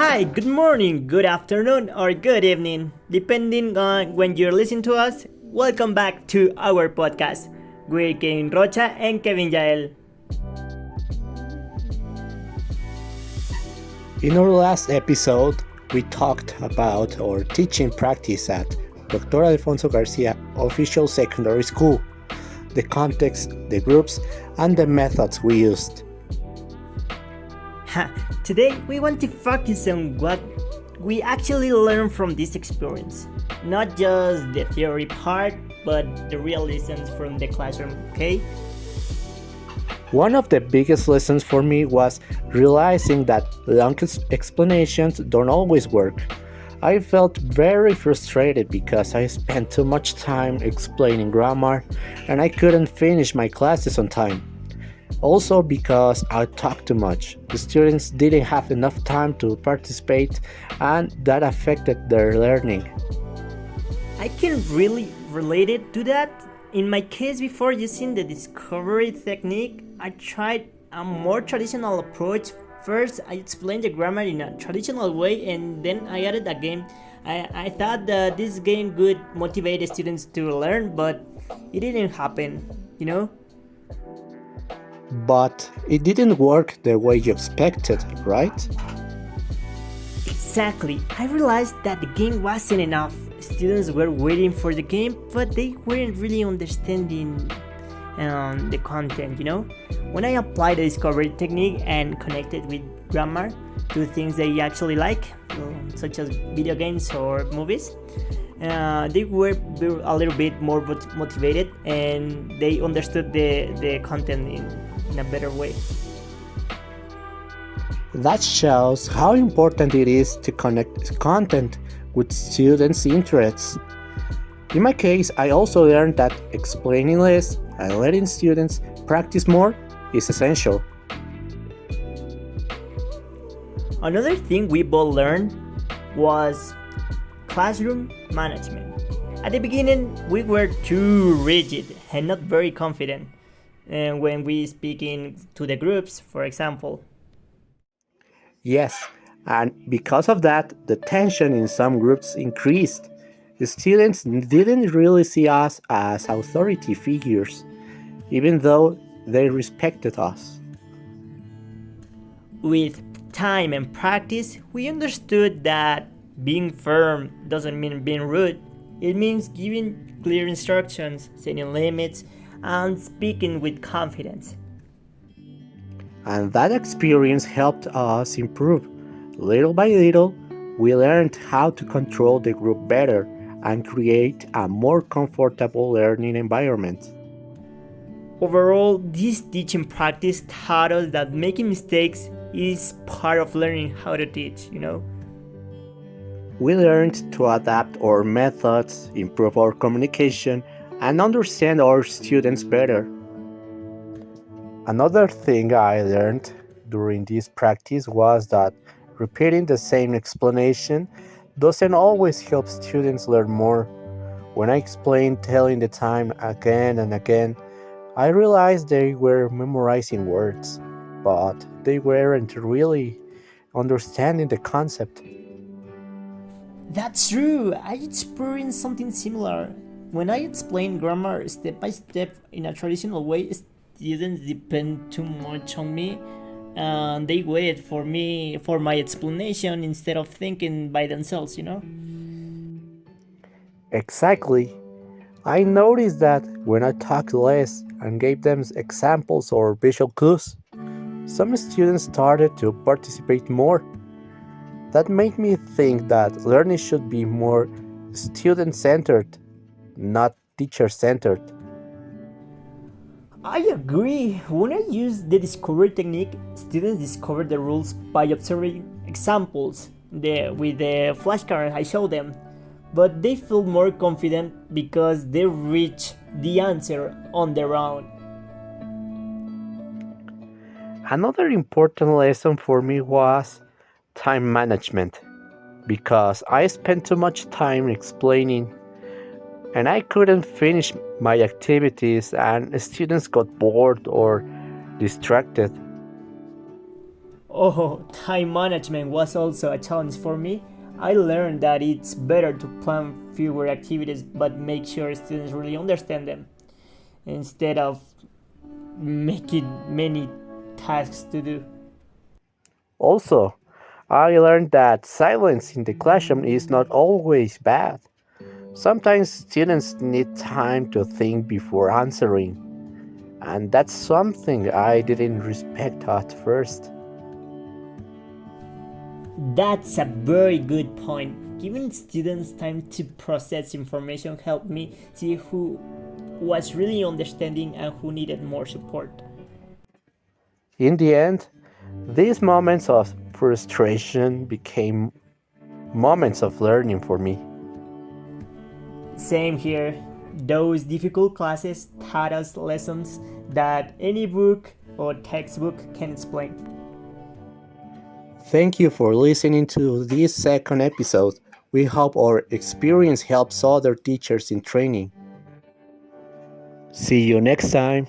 Hi, good morning, good afternoon, or good evening, depending on when you're listening to us. Welcome back to our podcast. We're Kevin Rocha and Kevin Yael. In our last episode, we talked about our teaching practice at Dr. Alfonso Garcia Official Secondary School, the context, the groups, and the methods we used. Today, we want to focus on what we actually learned from this experience. Not just the theory part, but the real lessons from the classroom, okay? One of the biggest lessons for me was realizing that long explanations don't always work. I felt very frustrated because I spent too much time explaining grammar and I couldn't finish my classes on time. Also, because I talked too much, the students didn't have enough time to participate, and that affected their learning. I can really relate it to that. In my case, before using the discovery technique, I tried a more traditional approach. First, I explained the grammar in a traditional way, and then I added a game. I thought that this game would motivate the students to learn, but it didn't happen, you know? But it didn't work the way you expected, right? Exactly. I realized that the game wasn't enough. Students were waiting for the game, but they weren't really understanding the content, you know? When I applied the discovery technique and connected with grammar to things they actually like, such as video games or movies, they were a little bit more motivated and they understood the content in a better way. That shows how important it is to connect content with students' interests. In my case, I also learned that explaining less and letting students practice more is essential. Another thing we both learned was classroom management. At the beginning, we were too rigid and not very confident when we speaking to the groups, for example. Yes, and because of that, the tension in some groups increased. The students didn't really see us as authority figures, even though they respected us. With time and practice, we understood that being firm doesn't mean being rude. It means giving clear instructions, setting limits, and speaking with confidence. And that experience helped us improve. Little by little, we learned how to control the group better and create a more comfortable learning environment. Overall, this teaching practice taught us that making mistakes is part of learning how to teach, you know? We learned to adapt our methods, improve our communication, and understand our students better. Another thing I learned during this practice was that repeating the same explanation doesn't always help students learn more. When I explained telling the time again and again, I realized they were memorizing words, but they weren't really understanding the concept. That's true. I experienced something similar. When I explain grammar step by step in a traditional way, students depend too much on me and they waited for me for my explanation instead of thinking by themselves, you know? Exactly. I noticed that when I talked less and gave them examples or visual clues, some students started to participate more. That made me think that learning should be more student centered, not teacher centered. I agree. When I use the discovery technique, students discover the rules by observing examples with the flashcard I show them. But they feel more confident because they reach the answer on their own. Another important lesson for me was time management because I spent too much time explaining and I couldn't finish my activities and students got bored or distracted. Oh, time management was also a challenge for me. I learned that it's better to plan fewer activities but make sure students really understand them instead of making many tasks to do. Also, I learned that silence in the classroom is not always bad. Sometimes students need time to think before answering, and that's something I didn't respect at first. That's a very good point. Giving students time to process information helped me see who was really understanding and who needed more support. In the end, these moments of frustration became moments of learning for me. Same here. Those difficult classes taught us lessons that any book or textbook can explain. Thank you for listening to this second episode. We hope our experience helps other teachers in training. See you next time.